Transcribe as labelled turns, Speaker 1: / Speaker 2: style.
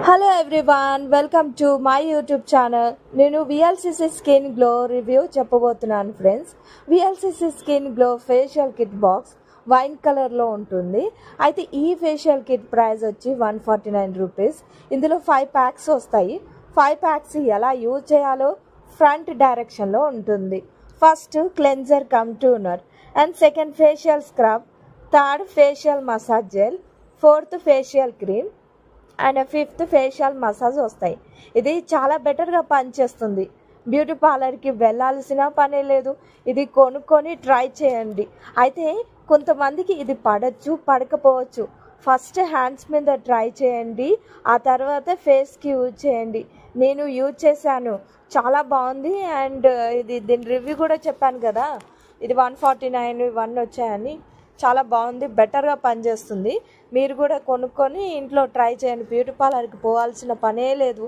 Speaker 1: Hello everyone, welcome to my YouTube channel. నేను VLCC skin glow review చెప్పబోతున్నాను friends. VLCC skin glow facial kit box wine కలర్లో ఉంటుంది. అయితే ఈ facial kit price వచ్చి 149 rupees. ఇందులో 5 ప్యాక్స్ వస్తాయి. 5 ప్యాక్స్ ఎలా యూజ్ చేయాలో ఫ్రంట్ డైరెక్షన్లో ఉంటుంది. First cleanser come toner, and second facial scrub, third facial massage gel, fourth facial cream and fifth facial massage వస్తాయి. ఇది చాలా బెటర్గా పనిచేస్తుంది. బ్యూటీ పార్లర్కి వెళ్ళాల్సిన పనే లేదు. ఇది కొనుక్కొని ట్రై చేయండి. అయితే కొంతమందికి ఇది పడచ్చు, పడకపోవచ్చు. ఫస్ట్ హ్యాండ్స్ మీద ట్రై చేయండి, ఆ తర్వాత ఫేస్కి యూజ్ చేయండి. నేను యూజ్ చేశాను, చాలా బాగుంది. అండ్ దీని రివ్యూ కూడా చెప్పాను కదా, ఇది 149 1 వచ్చాయని. చాలా బాగుంది, బెటర్గా పనిచేస్తుంది. మీరు కూడా కొనుక్కొని ఇంట్లో ట్రై చేయండి. బ్యూటీ పార్లర్కి పోవాల్సిన పనే లేదు.